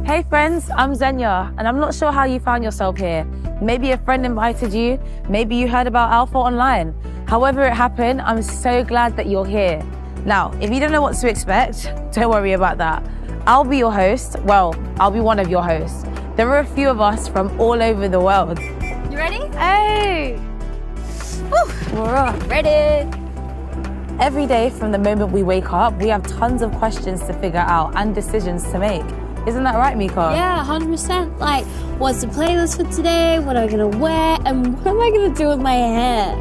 Hey friends, I'm Xenia, and I'm not sure how you found yourself here. Maybe a friend invited you, maybe you heard about Alpha online. However it happened, I'm so glad that you're here. Now, if you don't know what to expect, don't worry about that. I'll be your host. Well, I'll be one of your hosts. There are a few of us from all over the world. You ready? Hey! Woo. We're off. Ready! Every day from the moment we wake up, we have tons of questions to figure out and decisions to make. Isn't that right, Mika? Yeah, 100%. Like, what's the playlist for today? What am I gonna wear? And what am I gonna do with my hair?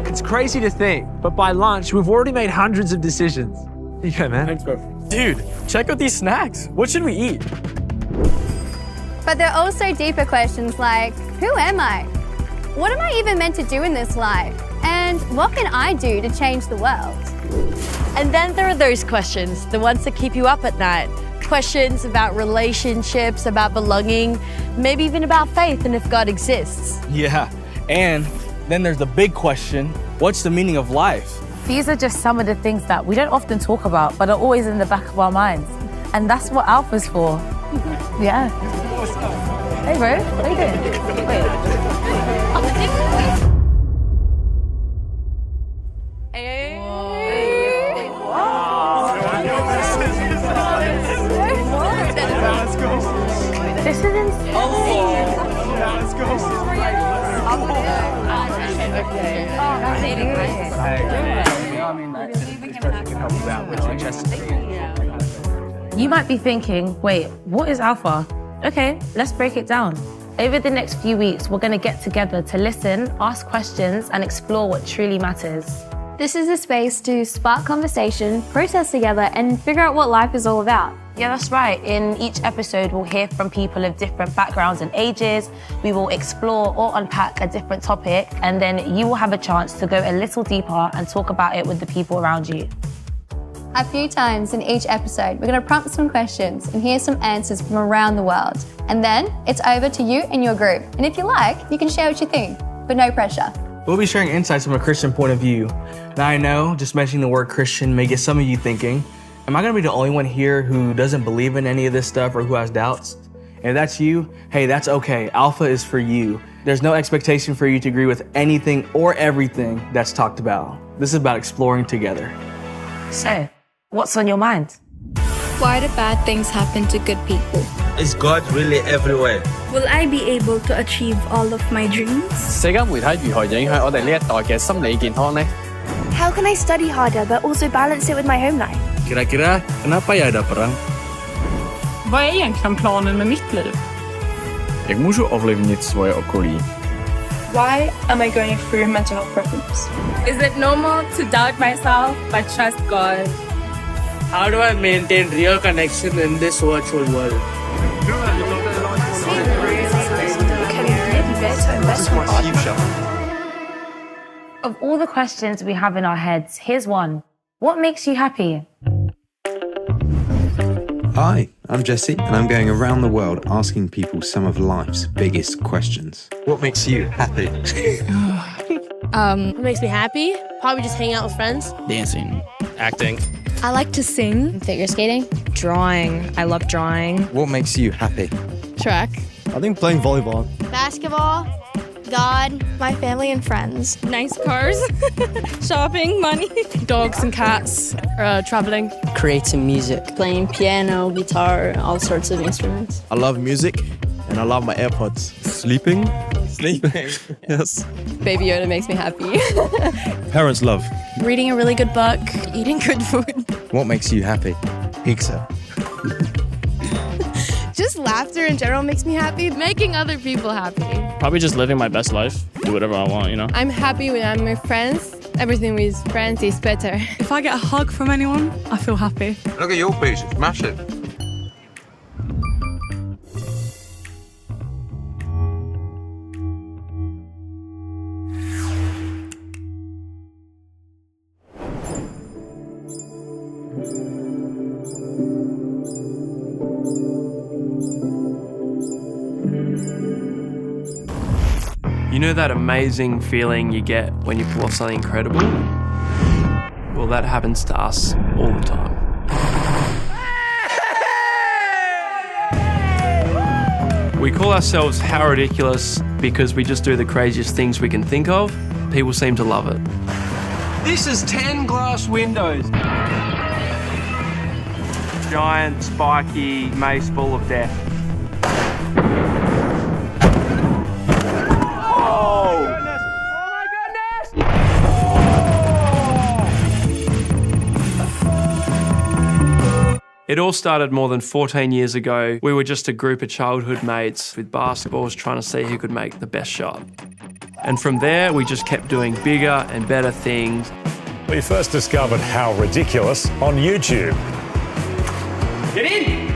It's crazy to think, but by lunch, we've already made hundreds of decisions. Yeah, man. Thanks, bro. Dude, check out these snacks. What should we eat? But there are also deeper questions like, who am I? What am I even meant to do in this life? And what can I do to change the world? And then there are those questions, the ones that keep you up at night. Questions about relationships, about belonging, maybe even about faith and if God exists. Yeah, and then there's the big question, what's the meaning of life? These are just some of the things that we don't often talk about, but are always in the back of our minds. And that's what Alpha's for. Yeah. Hey, bro, what are you doing? Wait. This is insane. Let's go. You might be thinking, wait, what is Alpha? Okay, let's break it down. Over the next few weeks, we're going to get together to listen, ask questions, and explore what truly matters. This is a space to spark conversation, process together, and figure out what life is all about. Yeah, that's right. In each episode, we'll hear from people of different backgrounds and ages. We will explore or unpack a different topic, and then you will have a chance to go a little deeper and talk about it with the people around you. A few times in each episode, we're going to prompt some questions and hear some answers from around the world. And then it's over to you and your group. And if you like, you can share what you think, but no pressure. We'll be sharing insights from a Christian point of view. Now I know, just mentioning the word Christian may get some of you thinking, am I gonna be the only one here who doesn't believe in any of this stuff or who has doubts? And if that's you, hey, that's okay. Alpha is for you. There's no expectation for you to agree with anything or everything that's talked about. This is about exploring together. So, what's on your mind? Why do bad things happen to good people? Is God really everywhere? Will I be able to achieve all of my dreams? 社交媒體如何影響我哋呢一代嘅心理健康呢？ How can I study harder but also balance it with my home life? Kira-kira, kenapa ya ada perang? Vad är egentligen planen med mitt liv? Jak můžu ovlivnit svoje okolí? Why am I going through mental health problems? Is it normal to doubt myself but trust God? How do I maintain real connection in this virtual world? Of all the questions we have in our heads, here's one. What makes you happy? Hi, I'm Jesse, and I'm going around the world asking people some of life's biggest questions. What makes you happy? What makes me happy? Probably just hanging out with friends. Dancing. Acting. I like to sing. Figure skating. Drawing. I love drawing. What makes you happy? Track. I think playing volleyball. Basketball. God. My family and friends. Nice cars. Shopping. Money. Dogs and cats. Traveling. Creating music. Playing piano, guitar, all sorts of instruments. I love music and I love my AirPods. Sleeping? Sleeping. Yes. Baby Yoda makes me happy. Parents' love. Reading a really good book. Eating good food. What makes you happy? Pizza. Just laughter in general makes me happy. Making other people happy. Probably just living my best life. Do whatever I want, you know? I'm happy when I'm with friends. Everything with friends is better. If I get a hug from anyone, I feel happy. Look at your piece, it's massive. You know that amazing feeling you get when you pull off something incredible? Well, that happens to us all the time. We call ourselves How Ridiculous because we just do the craziest things we can think of. People seem to love it. This is 10 glass windows. Giant, spiky mace full of death. It all started more than 14 years ago. We were just a group of childhood mates with basketballs trying to see who could make the best shot. And from there, we just kept doing bigger and better things. We first discovered How Ridiculous on YouTube. Get in!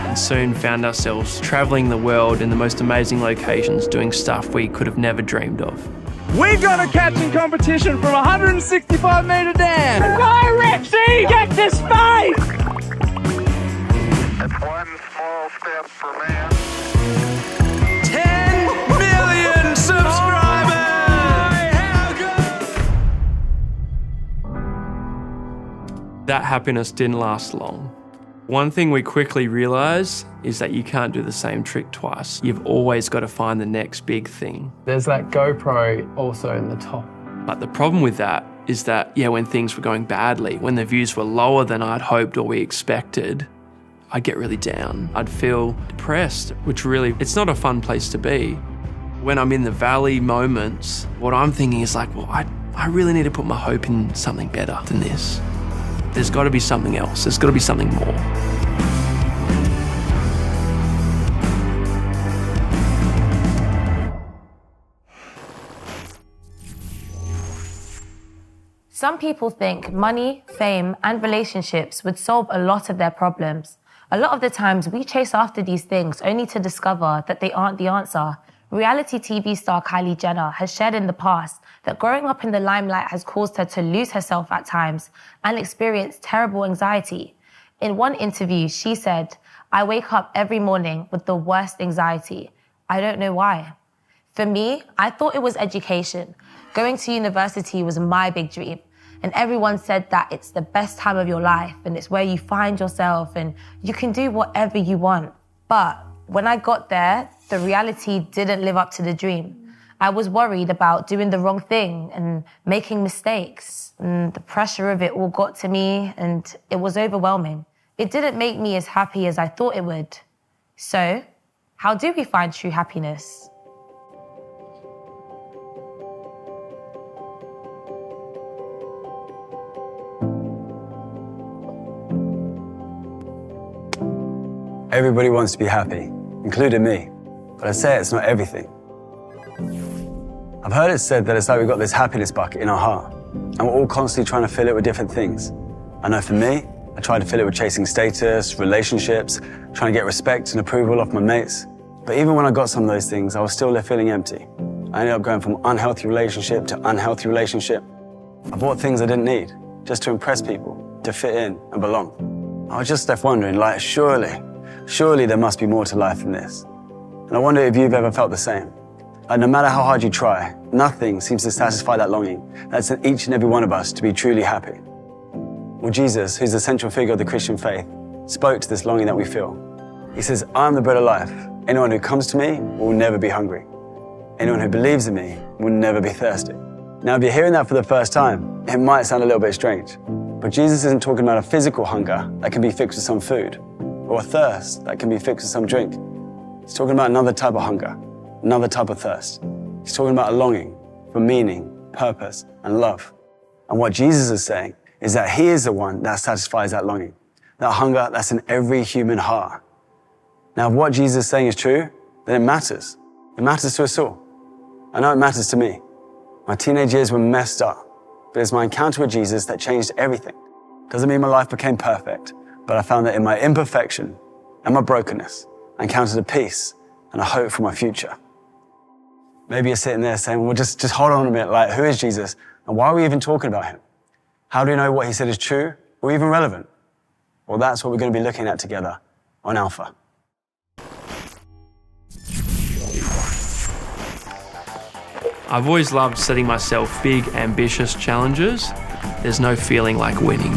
And soon found ourselves travelling the world in the most amazing locations, doing stuff we could have never dreamed of. We've got a catching competition from 165 metre down. Go, Rexy! Get to space! It's one small step for man. 10 million subscribers! How good! That happiness didn't last long. One thing we quickly realised is that you can't do the same trick twice. You've always got to find the next big thing. There's that GoPro also in the top. But the problem with that is that, when things were going badly, when the views were lower than I'd hoped or we expected, I'd get really down. I'd feel depressed, which really, it's not a fun place to be. When I'm in the valley moments, what I'm thinking is like, well, I really need to put my hope in something better than this. There's got to be something else. There's got to be something more. Some people think money, fame, and relationships would solve a lot of their problems. A lot of the times, we chase after these things only to discover that they aren't the answer. Reality TV star Kylie Jenner has shared in the past that growing up in the limelight has caused her to lose herself at times and experience terrible anxiety. In one interview, she said, "I wake up every morning with the worst anxiety. I don't know why." For me, I thought it was education. Going to university was my big dream. And everyone said that it's the best time of your life and it's where you find yourself and you can do whatever you want. But when I got there, the reality didn't live up to the dream. I was worried about doing the wrong thing and making mistakes. And the pressure of it all got to me and it was overwhelming. It didn't make me as happy as I thought it would. So, how do we find true happiness? Everybody wants to be happy, including me. But I say it's not everything. I've heard it said that it's like we've got this happiness bucket in our heart, and we're all constantly trying to fill it with different things. I know for me, I tried to fill it with chasing status, relationships, trying to get respect and approval off my mates. But even when I got some of those things, I was still left feeling empty. I ended up going from unhealthy relationship to unhealthy relationship. I bought things I didn't need, just to impress people, to fit in and belong. I was just left wondering, like, surely there must be more to life than this. And I wonder if you've ever felt the same. Like, no matter how hard you try, nothing seems to satisfy that longing that's in each and every one of us to be truly happy. Well, Jesus, who's the central figure of the Christian faith, spoke to this longing that we feel. He says, "I am the bread of life. Anyone who comes to me will never be hungry. Anyone who believes in me will never be thirsty." Now, if you're hearing that for the first time, it might sound a little bit strange. But Jesus isn't talking about a physical hunger that can be fixed with some food, or a thirst that can be fixed with some drink. He's talking about another type of hunger, another type of thirst. He's talking about a longing for meaning, purpose, and love. And what Jesus is saying is that he is the one that satisfies that longing, that hunger that's in every human heart. Now, if what Jesus is saying is true, then it matters. It matters to us all. I know it matters to me. My teenage years were messed up, but it's my encounter with Jesus that changed everything. Doesn't mean my life became perfect, but I found that in my imperfection and my brokenness, I encountered a peace and a hope for my future. Maybe you're sitting there saying, well, just hold on a minute, like, who is Jesus? And why are we even talking about him? How do we know what he said is true or even relevant? Well, that's what we're going to be looking at together on Alpha. I've always loved setting myself big, ambitious challenges. There's no feeling like winning.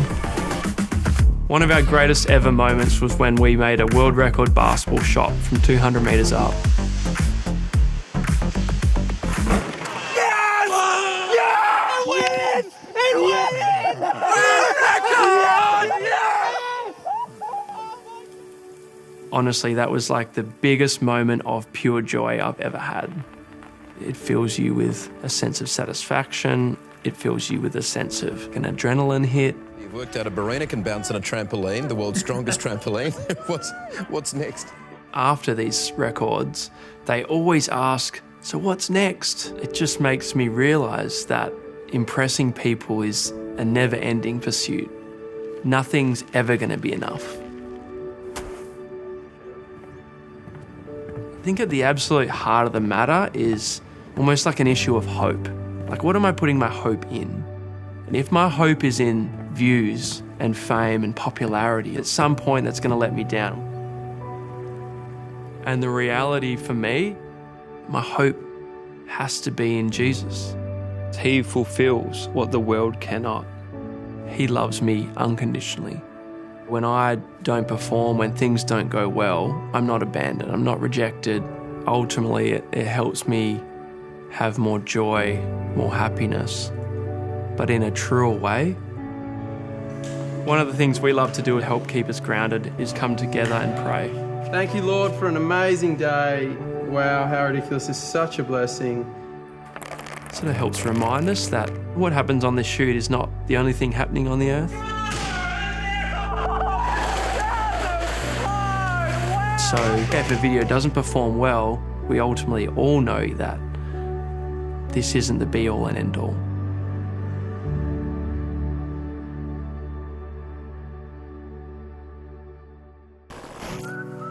One of our greatest ever moments was when we made a world record basketball shot from 200 metres up. Honestly, that was like the biggest moment of pure joy I've ever had. It fills you with a sense of satisfaction. It fills you with a sense of an adrenaline hit. You've worked out a ballerina can bounce on a trampoline, the world's strongest trampoline. What's next? After these records, they always ask, so what's next? It just makes me realise that impressing people is a never-ending pursuit. Nothing's ever going to be enough. I think at the absolute heart of the matter is almost like an issue of hope. Like, what am I putting my hope in? And if my hope is in views and fame and popularity, at some point that's going to let me down. And the reality for me, my hope has to be in Jesus. He fulfills what the world cannot. He loves me unconditionally. When I don't perform, when things don't go well, I'm not abandoned, I'm not rejected. Ultimately, it helps me have more joy, more happiness, but in a truer way. One of the things we love to do to help keep us grounded is come together and pray. Thank you, Lord, for an amazing day. Wow, how ridiculous. This is such a blessing. It sort of helps remind us that what happens on this shoot is not the only thing happening on the earth. So if a video doesn't perform well, we ultimately all know that this isn't the be-all and end-all.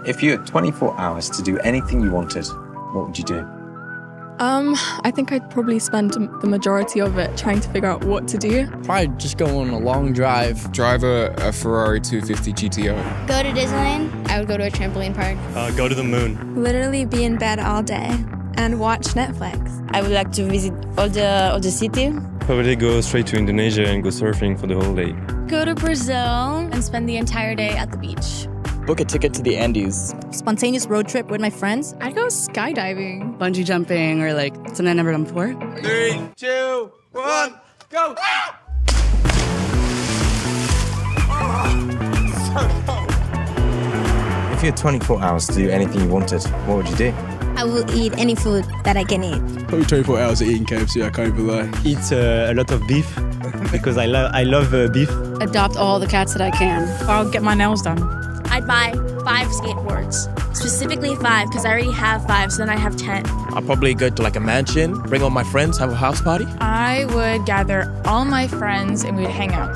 If you had 24 hours to do anything you wanted, what would you do? I think I'd probably spend the majority of it trying to figure out what to do. Probably just go on a long drive. Drive a Ferrari 250 GTO. Go to Disneyland. I would go to a trampoline park. Go to the moon. Literally be in bed all day and watch Netflix. I would like to visit all the city. Probably go straight to Indonesia and go surfing for the whole day. Go to Brazil and spend the entire day at the beach. Book a ticket to the Andes. Spontaneous road trip with my friends. I'd go skydiving, bungee jumping, or like something I've never done before. 3, 2, 1, go! If you had 24 hours to do anything you wanted, what would you do? I will eat any food that I can eat. Probably 24 hours of eating KFC, I can't even lie. Eat a lot of beef, because I love beef. Adopt all the cats that I can. I'll get my nails done. I'd buy 5 skateboards, specifically 5 because I already have 5, so then I have 10. I'll probably go to like a mansion, bring all my friends, have a house party. I would gather all my friends and we'd hang out.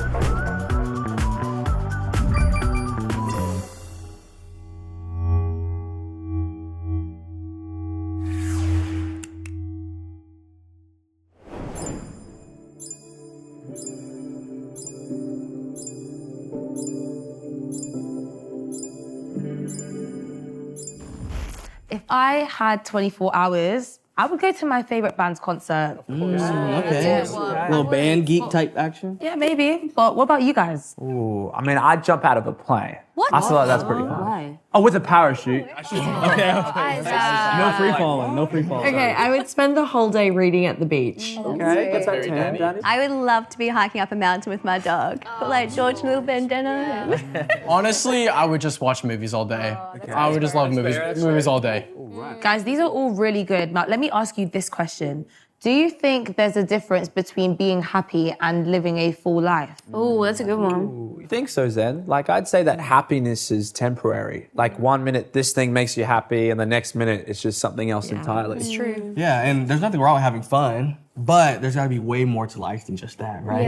If I had 24 hours, I would go to my favourite band's concert. Okay. Little band geek type action? Yeah, maybe. But what about you guys? Ooh, I mean, I'd jump out of a plane. What? I feel like that's pretty fun. Why? Oh, with a parachute. No free falling, no free falling. Okay, I would spend the whole day reading at the beach. Okay, gets that 10, Danny. I would love to be hiking up a mountain with my dog. Put like George and little bandana. Honestly, I would just watch movies all day. I would just love movies all day. Guys, these are all really good. Now, let me ask you this question. Do you think there's a difference between being happy and living a full life? Oh, that's a good one. I think so, Zen. Like, I'd say that happiness is temporary. Like, 1 minute this thing makes you happy, and the next minute it's just something else entirely. It's true. Yeah, and there's nothing wrong with having fun, but there's gotta be way more to life than just that, right?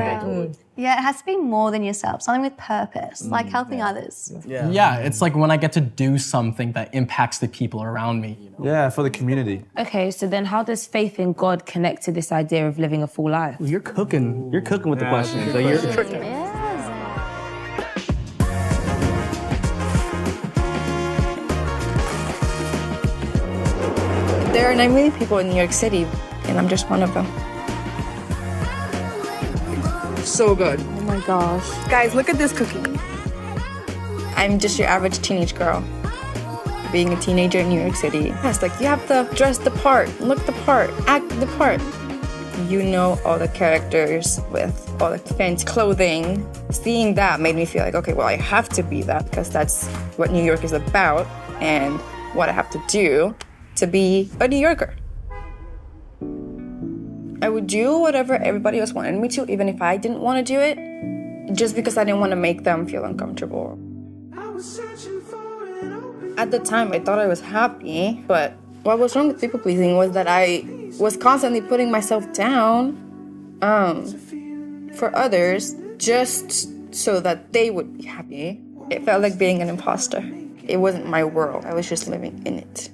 Yeah, it has to be more than yourself, something with purpose, like helping others. Yeah, it's like when I get to do something that impacts the people around me. Yeah, for the community. Okay, so then how does faith in God connect to this idea of living a full life? Well, you're cooking with the questions. So you're tricking. There are 9 million people in New York City, and I'm just one of them. So good. Oh my gosh. Guys, look at this cookie. I'm just your average teenage girl. Being a teenager in New York City. It's like you have to dress the part, look the part, act the part. You know all the characters with all the fancy clothing. Seeing that made me feel like, okay, well, I have to be that because that's what New York is about and what I have to do to be a New Yorker. I would do whatever everybody else wanted me to, even if I didn't want to do it, just because I didn't want to make them feel uncomfortable. At the time, I thought I was happy, but what was wrong with people pleasing was that I was constantly putting myself down for others just so that they would be happy. It felt like being an imposter. It wasn't my world. I was just living in it.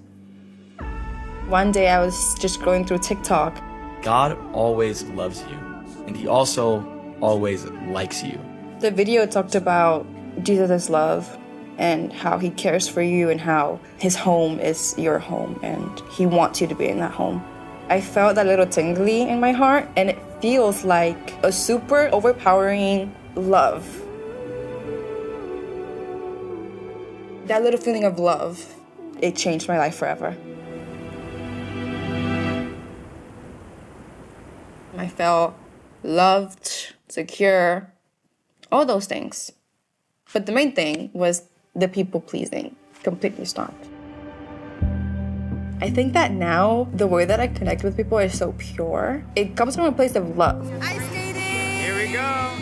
One day I was just going through TikTok. God always loves you, and he also always likes you. The video talked about Jesus' love and how he cares for you and how his home is your home and he wants you to be in that home. I felt that little tingly in my heart, and it feels like a super overpowering love. That little feeling of love, it changed my life forever. I felt loved, secure, all those things. But the main thing was the people pleasing completely stopped. I think that now the way that I connect with people is so pure. It comes from a place of love. Ice skating! Here we go!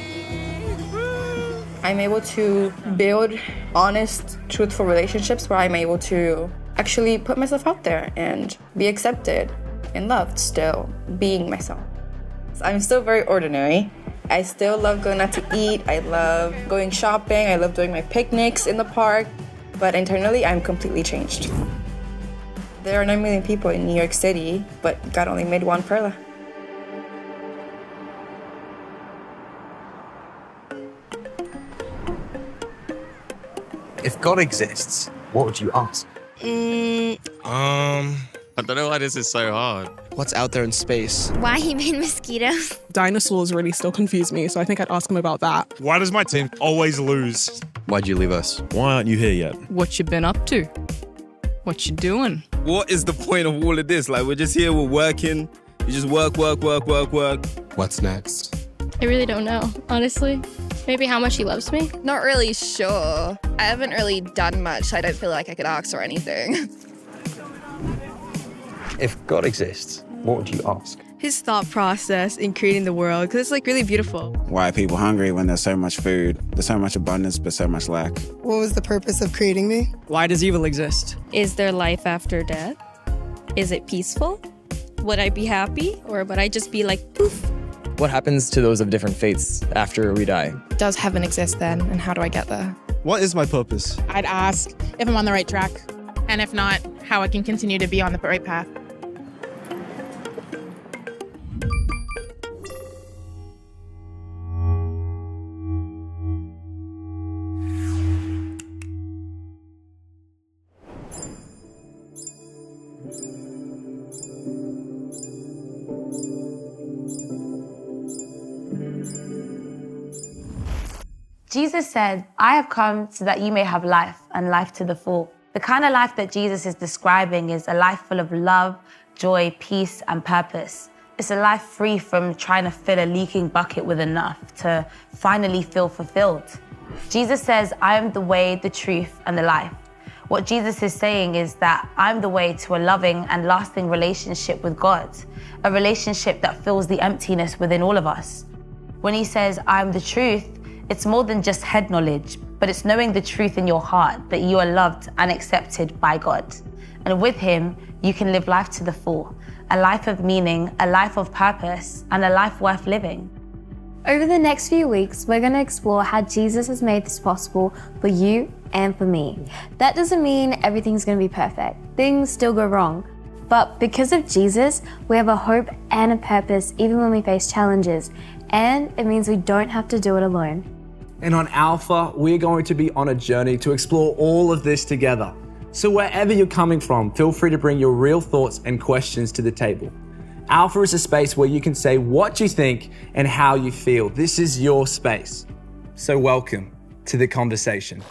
I'm able to build honest, truthful relationships where I'm able to actually put myself out there and be accepted and loved still, being myself. I'm still very ordinary. I still love going out to eat. I love going shopping. I love doing my picnics in the park. But internally, I'm completely changed. There are 9 million people in New York City, but God only made one Perla. If God exists, what would you ask? I don't know why this is so hard. What's out there in space? Why he made mosquitoes? Dinosaurs really still confuse me, so I think I'd ask him about that. Why does my team always lose? Why'd you leave us? Why aren't you here yet? What you been up to? What you doing? What is the point of all of this? Like, we're just here, we're working. You just work. What's next? I really don't know, honestly. Maybe how much he loves me? Not really sure. I haven't really done much. I don't feel like I could ask for anything. If God exists, what would you ask? His thought process in creating the world, because it's like really beautiful. Why are people hungry when there's so much food? There's so much abundance, but so much lack. What was the purpose of creating me? Why does evil exist? Is there life after death? Is it peaceful? Would I be happy? Or would I just be like, poof? What happens to those of different faiths after we die? Does heaven exist then, and how do I get there? What is my purpose? I'd ask if I'm on the right track, and if not, how I can continue to be on the right path. Jesus said, I have come so that you may have life and life to the full. The kind of life that Jesus is describing is a life full of love, joy, peace, and purpose. It's a life free from trying to fill a leaking bucket with enough to finally feel fulfilled. Jesus says, I am the way, the truth, and the life. What Jesus is saying is that I'm the way to a loving and lasting relationship with God, a relationship that fills the emptiness within all of us. When he says, I'm the truth, it's more than just head knowledge, but it's knowing the truth in your heart that you are loved and accepted by God. And with him, you can live life to the full, a life of meaning, a life of purpose, and a life worth living. Over the next few weeks, we're going to explore how Jesus has made this possible for you and for me. That doesn't mean everything's going to be perfect. Things still go wrong. But because of Jesus, we have a hope and a purpose even when we face challenges. And it means we don't have to do it alone. And on Alpha, we're going to be on a journey to explore all of this together. So wherever you're coming from, feel free to bring your real thoughts and questions to the table. Alpha is a space where you can say what you think and how you feel. This is your space. So welcome to the conversation.